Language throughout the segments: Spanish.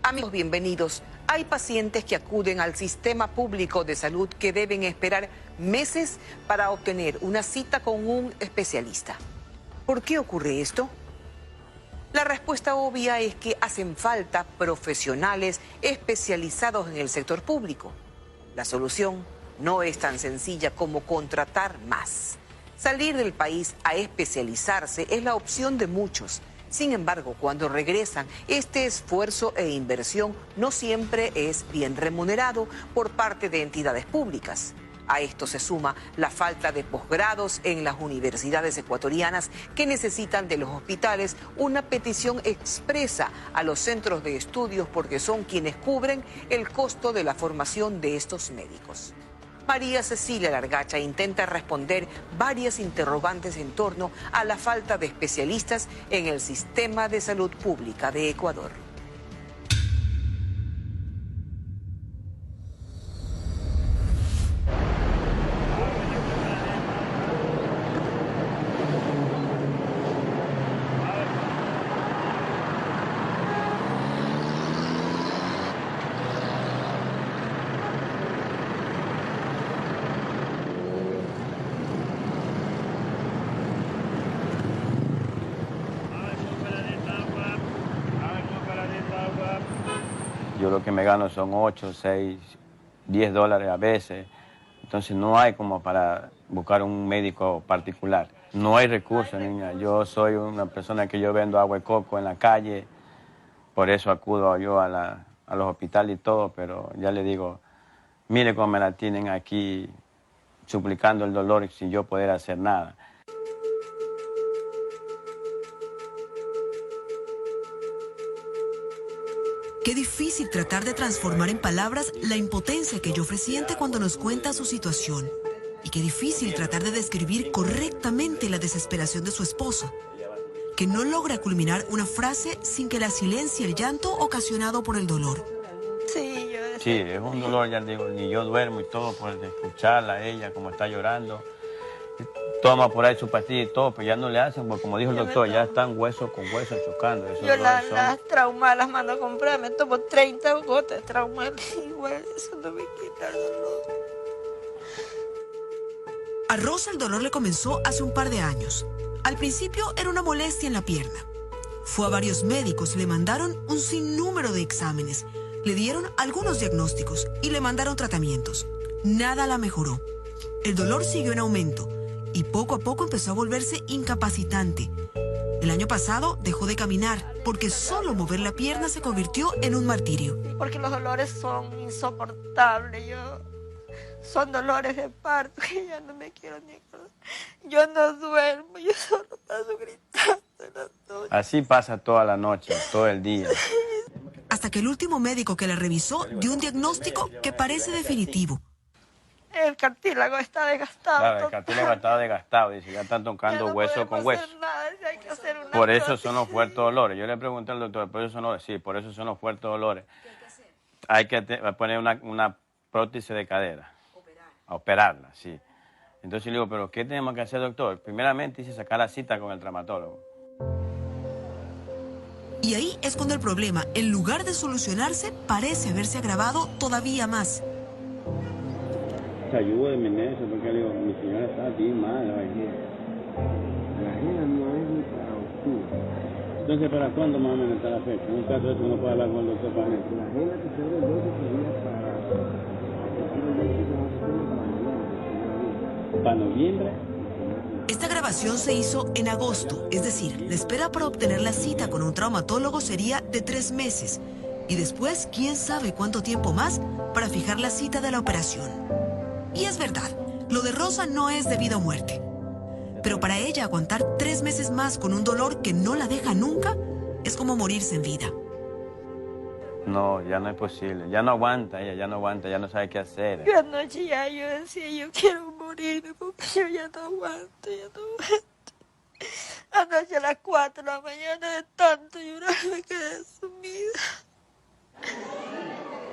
Amigos, bienvenidos. Hay pacientes que acuden al sistema público de salud que deben esperar meses para obtener una cita con un especialista. ¿Por qué ocurre esto? La respuesta obvia es que hacen falta profesionales especializados en el sector público. La solución no es tan sencilla como contratar más. Salir del país a especializarse es la opción de muchos. Sin embargo, cuando regresan, este esfuerzo e inversión no siempre es bien remunerado por parte de entidades públicas. A esto se suma la falta de posgrados en las universidades ecuatorianas que necesitan de los hospitales una petición expresa a los centros de estudios porque son quienes cubren el costo de la formación de estos médicos. María Cecilia Largacha intenta responder varias interrogantes en torno a la falta de especialistas en el sistema de salud pública de Ecuador. Yo lo que me gano son 8, 6, 10 dólares a veces. Entonces no hay como para buscar un médico particular. No hay recursos, niña. Yo soy una persona que yo vendo agua de coco en la calle. Por eso acudo yo a los hospitales y todo. Pero ya le digo, mire cómo me la tienen aquí suplicando el dolor sin yo poder hacer nada. Qué difícil tratar de transformar en palabras la impotencia que Joffre siente cuando nos cuenta su situación. Y qué difícil tratar de describir correctamente la desesperación de su esposa, que no logra culminar una frase sin que la silencie el llanto ocasionado por el dolor. Sí, es un dolor, ya digo, ni yo duermo y todo por escucharla a ella como está llorando. Toma por ahí su pastilla y todo, pero ya no le hacen, porque como dijo el doctor, ya están hueso con hueso chocando. Yo las traumas las mando a comprar, me tomo 30 gotas de trauma, igual eso no me quita el dolor. A Rosa el dolor le comenzó hace un par de años. Al principio era una molestia en la pierna. Fue a varios médicos, le mandaron un sinnúmero de exámenes, le dieron algunos diagnósticos y le mandaron tratamientos. Nada la mejoró. El dolor siguió en aumento y poco a poco empezó a volverse incapacitante. El año pasado dejó de caminar porque solo mover la pierna se convirtió en un martirio. Porque los dolores son insoportables, son dolores de parto que ya no me quiero ni acordar. Yo no duermo, yo solo paso gritando en la noche. Así pasa toda la noche, todo el día. Hasta que el último médico que la revisó dio un diagnóstico que parece definitivo. El cartílago está desgastado. Claro, el cartílago está desgastado, dice, ya están tocando ya no hueso con hueso. Nada, hay que hacer una por eso prótesis. son los fuertes dolores. Yo le pregunté al doctor, por eso son los, sí, por eso son los fuertes dolores. ¿Qué hay que hacer? Hay que poner una prótesis de cadera. A operarla, sí. Entonces yo le digo, ¿pero qué tenemos que hacer, doctor? Primeramente hice sacar la cita con el traumatólogo. Y ahí es cuando el problema, en lugar de solucionarse, parece haberse agravado todavía más. Ayúdeme en eso, porque le digo, mi señora está bien mal aquí. La agenda no es ni para octubre. Entonces, ¿para cuándo más o menos está la fecha? En un caso de eso no puede hablar con el doctor Panel. La agenda que se abre el 12 sería ¿Para noviembre? Esta grabación se hizo en agosto, es decir, la espera para obtener la cita con un traumatólogo sería de 3 meses. Y después, quién sabe cuánto tiempo más para fijar la cita de la operación. Y es verdad, lo de Rosa no es de vida o muerte. Pero para ella aguantar 3 meses más con un dolor que no la deja nunca, es como morirse en vida. No, ya no es posible. Ya no aguanta ella, ya no aguanta, ya no sabe qué hacer. Yo anoche yo decía, yo quiero morirme porque yo ya no aguanto, ya no aguanto. Anoche a las 4 de la mañana de tanto llorar me quedé sumida.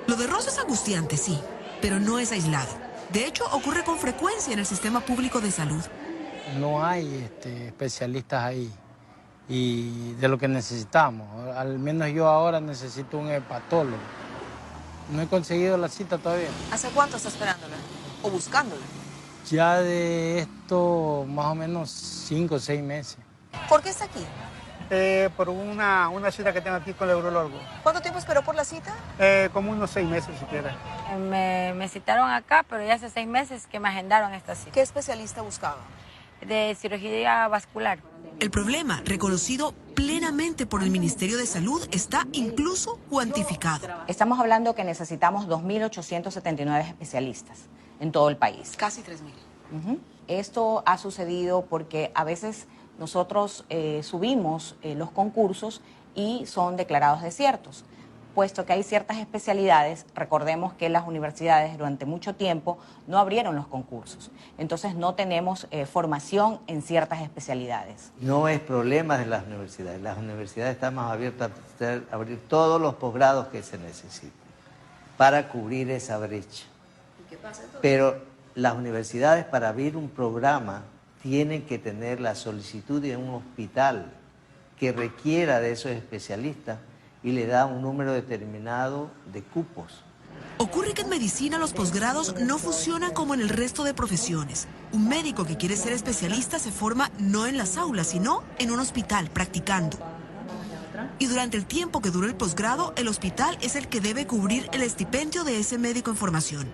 Lo de Rosa es angustiante, sí, pero no es aislado. De hecho, ocurre con frecuencia en el sistema público de salud. No hay especialistas ahí. y de lo que necesitamos. Al menos yo ahora necesito un hepatólogo. No he conseguido la cita todavía. ¿Hace cuánto está esperándola? ¿O buscándola? Ya de esto más o menos 5 o 6 meses. ¿Por qué está aquí? Por una cita que tengo aquí con el urologo. ¿Cuánto tiempo esperó por la cita? Como unos 6 meses siquiera. Me citaron acá, pero ya hace 6 meses que me agendaron esta cita. ¿Qué especialista buscaba? De cirugía vascular. El problema, reconocido plenamente por el Ministerio de Salud, está incluso cuantificado. Estamos hablando que necesitamos 2.879 especialistas en todo el país. Casi 3.000. Esto ha sucedido porque a veces nosotros subimos los concursos y son declarados desiertos. Puesto que hay ciertas especialidades, recordemos que las universidades durante mucho tiempo no abrieron los concursos. Entonces no tenemos formación en ciertas especialidades. No es problema de las universidades estamos abiertas a abrir todos los posgrados que se necesiten para cubrir esa brecha. Pero las universidades para abrir un programa tienen que tener la solicitud de un hospital que requiera de esos especialistas y le da un número determinado de cupos. Ocurre que en medicina los posgrados no funcionan como en el resto de profesiones. Un médico que quiere ser especialista se forma no en las aulas, sino en un hospital, practicando. Y durante el tiempo que dura el posgrado, el hospital es el que debe cubrir el estipendio de ese médico en formación.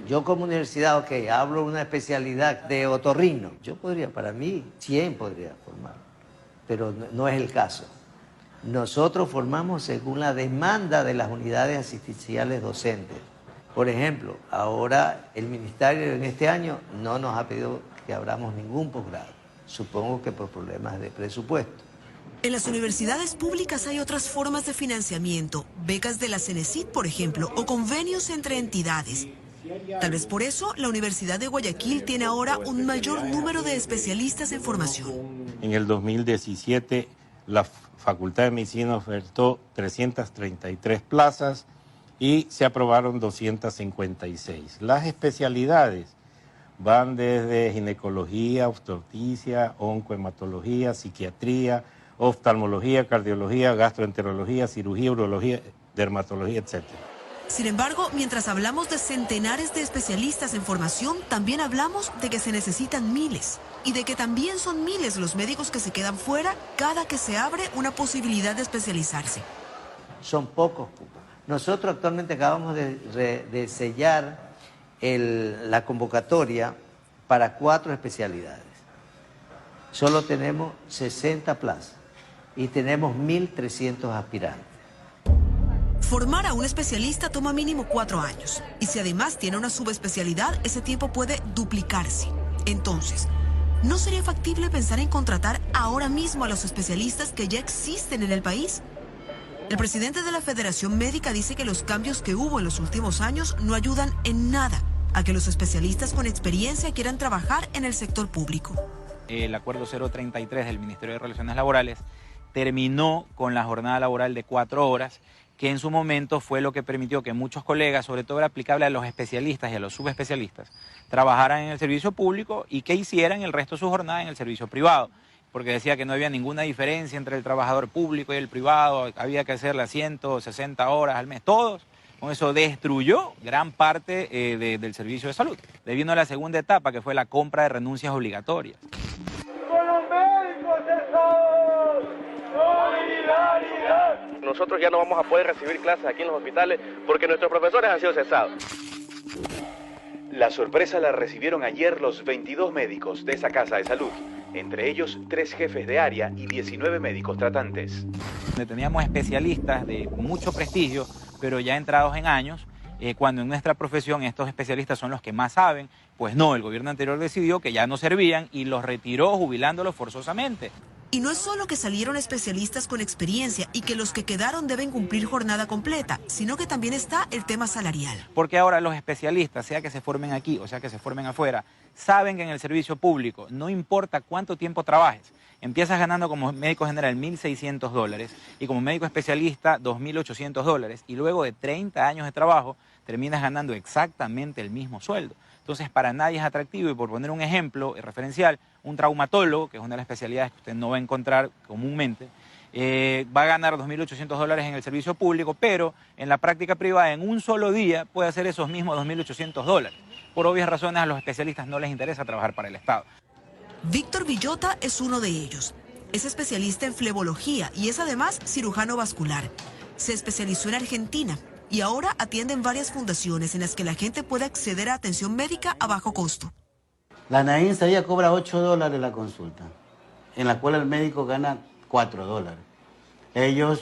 Yo como universidad, ok, hablo una especialidad de otorrino. Yo podría, para mí, 100 podría formar, pero no es el caso. Nosotros formamos según la demanda de las unidades asistenciales docentes. Por ejemplo, ahora el ministerio en este año no nos ha pedido que abramos ningún posgrado. Supongo que por problemas de presupuesto. En las universidades públicas hay otras formas de financiamiento, becas de la Cenecit, por ejemplo, o convenios entre entidades. Tal vez por eso la Universidad de Guayaquil tiene ahora un mayor número de especialistas en formación. En el 2017, la Facultad de Medicina ofertó 333 plazas y se aprobaron 256. Las especialidades van desde ginecología, obstetricia, oncohematología, psiquiatría, oftalmología, cardiología, gastroenterología, cirugía, urología, dermatología, etc. Sin embargo, mientras hablamos de centenares de especialistas en formación, también hablamos de que se necesitan miles. Y de que también son miles los médicos que se quedan fuera cada que se abre una posibilidad de especializarse. Son pocos cupos. Nosotros actualmente acabamos de sellar la convocatoria para 4 especialidades. Solo tenemos 60 plazas y tenemos 1.300 aspirantes. Formar a un especialista toma mínimo 4 años. Y si además tiene una subespecialidad, ese tiempo puede duplicarse. Entonces, ¿no sería factible pensar en contratar ahora mismo a los especialistas que ya existen en el país? El presidente de la Federación Médica dice que los cambios que hubo en los últimos años no ayudan en nada a que los especialistas con experiencia quieran trabajar en el sector público. El acuerdo 033 del Ministerio de Relaciones Laborales terminó con la jornada laboral de 4 horas, que en su momento fue lo que permitió que muchos colegas, sobre todo era aplicable a los especialistas y a los subespecialistas, trabajaran en el servicio público y que hicieran el resto de su jornada en el servicio privado, porque decía que no había ninguna diferencia entre el trabajador público y el privado, había que hacer las 160 horas al mes, todos. Con eso destruyó gran parte del servicio de salud. Le vino la segunda etapa, que fue la compra de renuncias obligatorias. ¡Con los médicos solidaridad! Nosotros ya no vamos a poder recibir clases aquí en los hospitales porque nuestros profesores han sido cesados. La sorpresa la recibieron ayer los 22 médicos de esa casa de salud, entre ellos 3 jefes de área y 19 médicos tratantes. Teníamos especialistas de mucho prestigio, pero ya entrados en años, cuando en nuestra profesión estos especialistas son los que más saben, pues no, el gobierno anterior decidió que ya no servían y los retiró jubilándolos forzosamente. Y no es solo que salieron especialistas con experiencia y que los que quedaron deben cumplir jornada completa, sino que también está el tema salarial. Porque ahora los especialistas, sea que se formen aquí o sea que se formen afuera, saben que en el servicio público no importa cuánto tiempo trabajes, empiezas ganando como médico general $1.600 y como médico especialista $2.800 y luego de 30 años de trabajo terminas ganando exactamente el mismo sueldo. Entonces, para nadie es atractivo, y por poner un ejemplo referencial, un traumatólogo, que es una de las especialidades que usted no va a encontrar comúnmente, va a ganar $2.800 en el servicio público, pero en la práctica privada, en un solo día, puede hacer esos mismos $2.800. Por obvias razones, a los especialistas no les interesa trabajar para el Estado. Víctor Villota es uno de ellos. Es especialista en flebología y es además cirujano vascular. Se especializó en Argentina y ahora atiende en varias fundaciones en las que la gente puede acceder a atención médica a bajo costo. La Naín Saía cobra $8 la consulta, en la cual el médico gana $4. Ellos,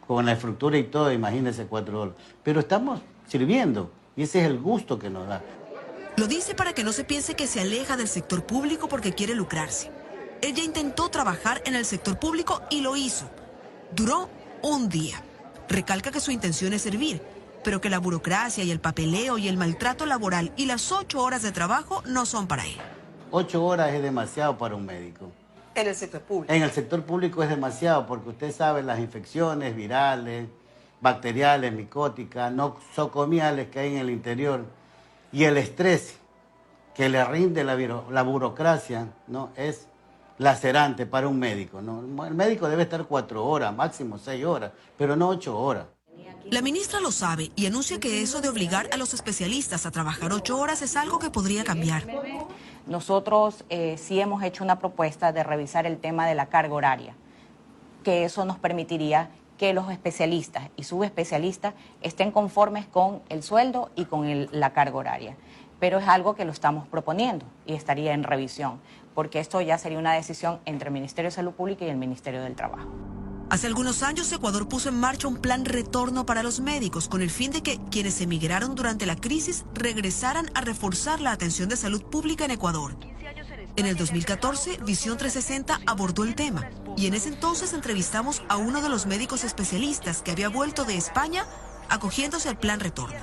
con la estructura y todo, imagínense $4. Pero estamos sirviendo y ese es el gusto que nos da. Lo dice para que no se piense que se aleja del sector público porque quiere lucrarse. Ella intentó trabajar en el sector público y lo hizo. Duró un día. Recalca que su intención es servir, pero que la burocracia y el papeleo y el maltrato laboral y las 8 horas de trabajo no son para él. 8 horas es demasiado para un médico. En el sector público. En el sector público es demasiado porque usted sabe las infecciones virales, bacteriales, micóticas, nosocomiales que hay en el interior y el estrés que le rinde la burocracia, ¿no? Es lacerante para un médico, ¿no? El médico debe estar 4 horas, máximo 6 horas, pero no 8 horas. La ministra lo sabe y anuncia que eso de obligar a los especialistas a trabajar 8 horas es algo que podría cambiar. Nosotros sí hemos hecho una propuesta de revisar el tema de la carga horaria, que eso nos permitiría que los especialistas y subespecialistas estén conformes con el sueldo y con la carga horaria. Pero es algo que lo estamos proponiendo y estaría en revisión, porque esto ya sería una decisión entre el Ministerio de Salud Pública y el Ministerio del Trabajo. Hace algunos años, Ecuador puso en marcha un plan retorno para los médicos con el fin de que quienes emigraron durante la crisis regresaran a reforzar la atención de salud pública en Ecuador. En el 2014, Visión 360 abordó el tema y en ese entonces entrevistamos a uno de los médicos especialistas que había vuelto de España acogiéndose al plan retorno.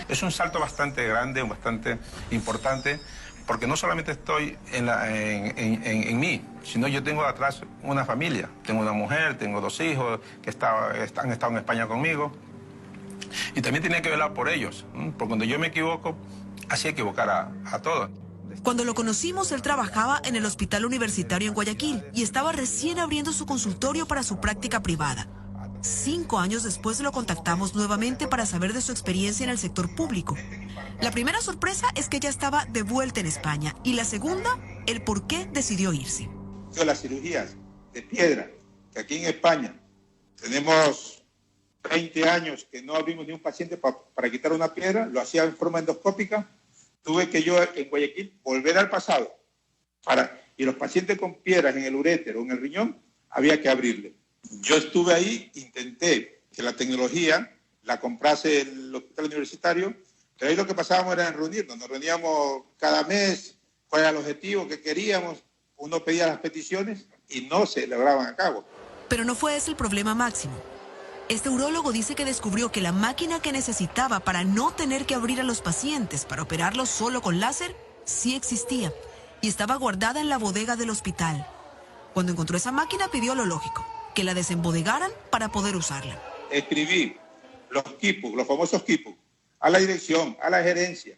Es un salto bastante grande, bastante importante, porque no solamente estoy en mí, sino yo tengo atrás una familia. Tengo una mujer, tengo 2 hijos que han estado en España conmigo. Y también tenía que velar por ellos, porque cuando yo me equivoco, hacía equivocar a todos. Cuando lo conocimos, él trabajaba en el Hospital Universitario en Guayaquil y estaba recién abriendo su consultorio para su práctica privada. 5 años después lo contactamos nuevamente para saber de su experiencia en el sector público. La primera sorpresa es que ya estaba de vuelta en España y la segunda, el por qué decidió irse. Las cirugías de piedra, que aquí en España tenemos 20 años que no abrimos ni un paciente para quitar una piedra, lo hacía en forma endoscópica. Tuve que yo en Guayaquil volver al pasado y los pacientes con piedras en el urétero o en el riñón había que abrirle. Yo estuve ahí, intenté que la tecnología la comprase el hospital universitario, pero ahí lo que pasábamos era en reunirnos. Nos reuníamos cada mes, cuál era el objetivo que queríamos, uno pedía las peticiones y no se lograban a cabo. Pero no fue ese el problema máximo. Este urólogo dice que descubrió que la máquina que necesitaba para no tener que abrir a los pacientes para operarlos solo con láser sí existía y estaba guardada en la bodega del hospital. Cuando encontró esa máquina pidió lo lógico, que la desembodegaran para poder usarla. Escribí los quipus, los famosos quipus, a la dirección, a la gerencia,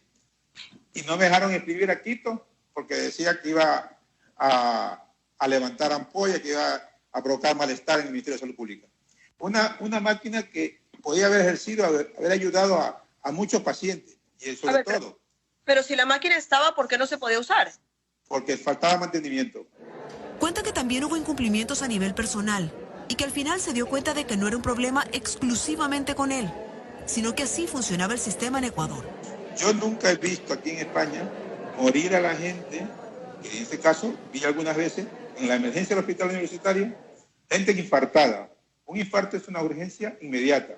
y no me dejaron escribir a Quito porque decía que iba a levantar ampollas, que iba a provocar malestar en el Ministerio de Salud Pública. Una máquina que podía haber ejercido, haber ayudado a muchos pacientes, y sobre todo. Pero si la máquina estaba, ¿por qué no se podía usar? Porque faltaba mantenimiento. Cuenta que también hubo incumplimientos a nivel personal y que al final se dio cuenta de que no era un problema exclusivamente con él, sino que así funcionaba el sistema en Ecuador. Yo nunca he visto aquí en España morir a la gente, que en este caso vi algunas veces en la emergencia del hospital universitario, gente infartada. Un infarto es una urgencia inmediata.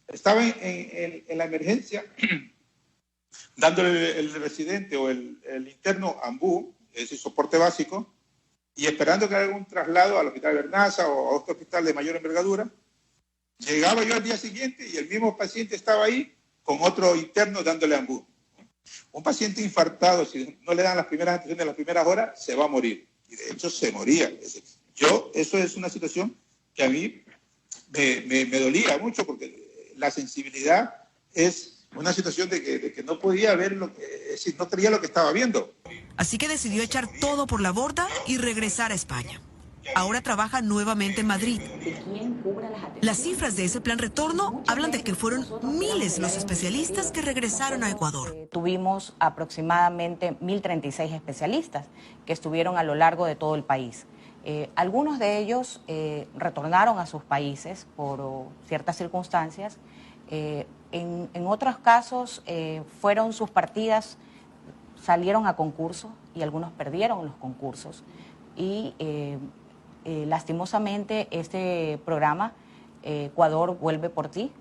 Estaba en la emergencia dándole el residente o el interno ambú, ese soporte básico, y esperando que haga algún traslado al hospital Bernaza o a otro hospital de mayor envergadura. Llegaba yo al día siguiente y el mismo paciente estaba ahí con otro interno dándole ambú. Un paciente infartado, si no le dan las primeras atenciones en las primeras horas, se va a morir. Y de hecho se moría. Eso es una situación que a mí me dolía mucho porque la sensibilidad es Una situación de que no podía ver es decir, no creía lo que estaba viendo. Así que decidió echar todo por la borda y regresar a España. Ahora trabaja nuevamente en Madrid. Las cifras de ese plan retorno hablan de que fueron miles los especialistas que regresaron a Ecuador. Tuvimos aproximadamente 1.036 especialistas que estuvieron a lo largo de todo el país. Algunos de ellos retornaron a sus países por ciertas circunstancias. En otros casos fueron sus partidas, salieron a concurso y algunos perdieron los concursos. Y lastimosamente este programa, Ecuador Vuelve por Ti,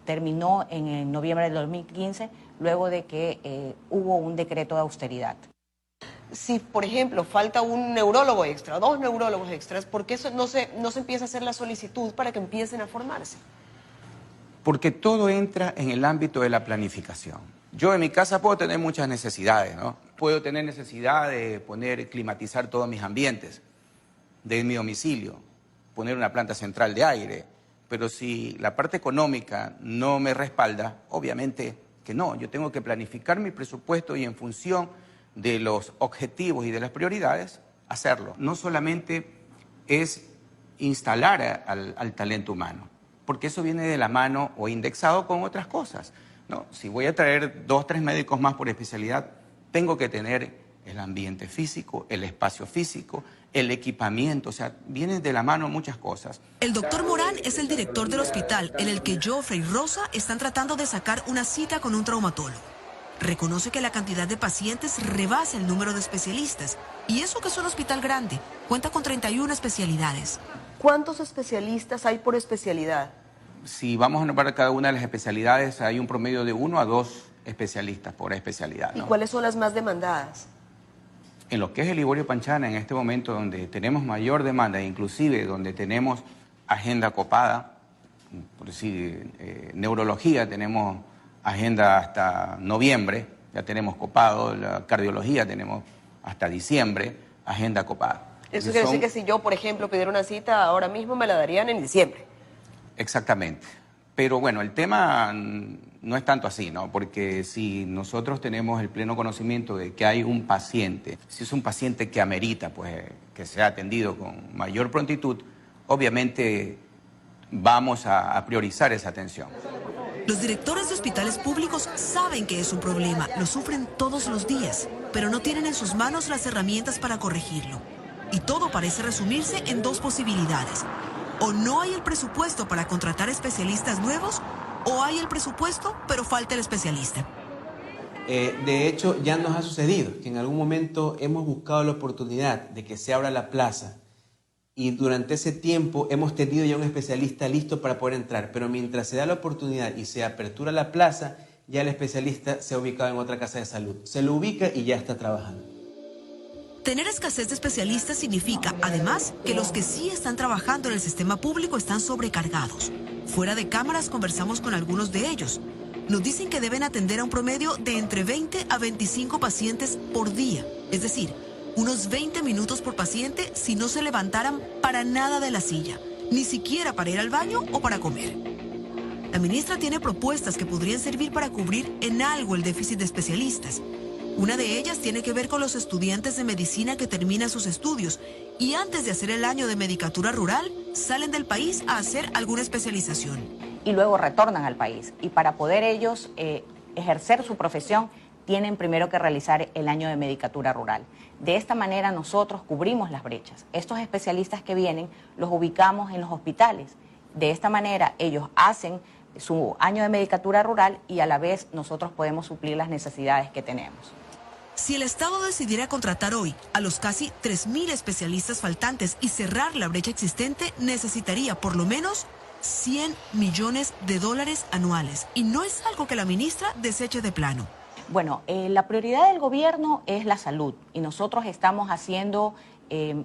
terminó en noviembre del 2015, luego de que hubo un decreto de austeridad. Si, por ejemplo, falta un neurólogo extra, 2 neurólogos extras, ¿por qué no se empieza a hacer la solicitud para que empiecen a formarse? Porque todo entra en el ámbito de la planificación. Yo en mi casa puedo tener muchas necesidades, ¿no? Puedo tener necesidad de climatizar todos mis ambientes, de mi domicilio, poner una planta central de aire, pero si la parte económica no me respalda, obviamente que no. Yo tengo que planificar mi presupuesto y en función de los objetivos y de las prioridades, hacerlo. No solamente es instalar al talento humano, porque eso viene de la mano o indexado con otras cosas, ¿no? Si voy a traer 2 o 3 médicos más por especialidad, tengo que tener el ambiente físico, el espacio físico, el equipamiento, o sea, vienen de la mano muchas cosas. El doctor Morán es el director del hospital en el que Joffrey y Rosa están tratando de sacar una cita con un traumatólogo. Reconoce que la cantidad de pacientes rebasa el número de especialistas, y eso que es un hospital grande, cuenta con 31 especialidades. ¿Cuántos especialistas hay por especialidad? Si vamos a nombrar cada una de las especialidades, hay un promedio de 1 a 2 especialistas por especialidad, ¿no? ¿Y cuáles son las más demandadas? En lo que es el Liborio Panchana, en este momento donde tenemos mayor demanda, inclusive donde tenemos agenda copada, por decir, neurología tenemos agenda hasta noviembre, ya tenemos copado, la cardiología tenemos hasta diciembre, agenda copada. Eso quiere decir que si yo, por ejemplo, pidiera una cita ahora mismo, me la darían en diciembre. Exactamente. Pero bueno, el tema no es tanto así, ¿no? Porque si nosotros tenemos el pleno conocimiento de que hay un paciente, si es un paciente que amerita, pues, que sea atendido con mayor prontitud, obviamente vamos a priorizar esa atención. Los directores de hospitales públicos saben que es un problema, lo sufren todos los días, pero no tienen en sus manos las herramientas para corregirlo. Y todo parece resumirse en 2 posibilidades. O no hay el presupuesto para contratar especialistas nuevos, o hay el presupuesto, pero falta el especialista. De hecho, ya nos ha sucedido que en algún momento hemos buscado la oportunidad de que se abra la plaza y durante ese tiempo hemos tenido ya un especialista listo para poder entrar, pero mientras se da la oportunidad y se apertura la plaza, ya el especialista se ha ubicado en otra casa de salud. Se lo ubica y ya está trabajando. Tener escasez de especialistas significa, además, que los que sí están trabajando en el sistema público están sobrecargados. Fuera de cámaras conversamos con algunos de ellos. Nos dicen que deben atender a un promedio de entre 20 a 25 pacientes por día. Es decir, unos 20 minutos por paciente si no se levantaran para nada de la silla, ni siquiera para ir al baño o para comer. La ministra tiene propuestas que podrían servir para cubrir en algo el déficit de especialistas. Una de ellas tiene que ver con los estudiantes de medicina que terminan sus estudios y antes de hacer el año de medicatura rural, salen del país a hacer alguna especialización. Y luego retornan al país. Y para poder ellos ejercer su profesión, tienen primero que realizar el año de medicatura rural. De esta manera nosotros cubrimos las brechas. Estos especialistas que vienen los ubicamos en los hospitales. De esta manera ellos hacen su año de medicatura rural y a la vez nosotros podemos suplir las necesidades que tenemos. Si el Estado decidiera contratar hoy a los casi 3.000 especialistas faltantes y cerrar la brecha existente, necesitaría por lo menos $100 millones anuales. Y no es algo que la ministra deseche de plano. Bueno, la prioridad del gobierno es la salud y nosotros estamos haciendo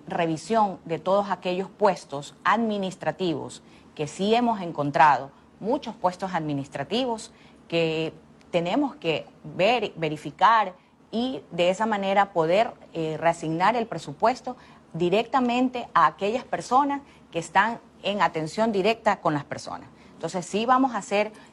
revisión de todos aquellos puestos administrativos que sí hemos encontrado, muchos puestos administrativos que tenemos que verificar y de esa manera poder reasignar el presupuesto directamente a aquellas personas que están en atención directa con las personas. Entonces sí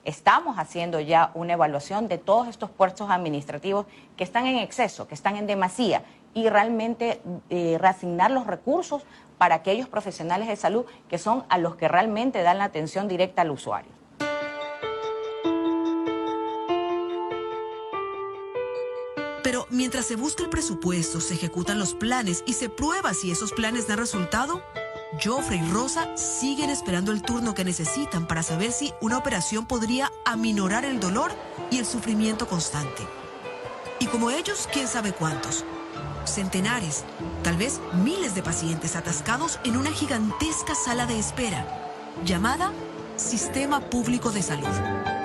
estamos haciendo ya una evaluación de todos estos puestos administrativos que están en exceso, que están en demasía, y realmente reasignar los recursos para aquellos profesionales de salud que son a los que realmente dan la atención directa al usuario. Pero mientras se busca el presupuesto, se ejecutan los planes y se prueba si esos planes dan resultado, Jofre y Rosa siguen esperando el turno que necesitan para saber si una operación podría aminorar el dolor y el sufrimiento constante. Y como ellos, quién sabe cuántos. Centenares, tal vez miles de pacientes atascados en una gigantesca sala de espera, llamada Sistema Público de Salud.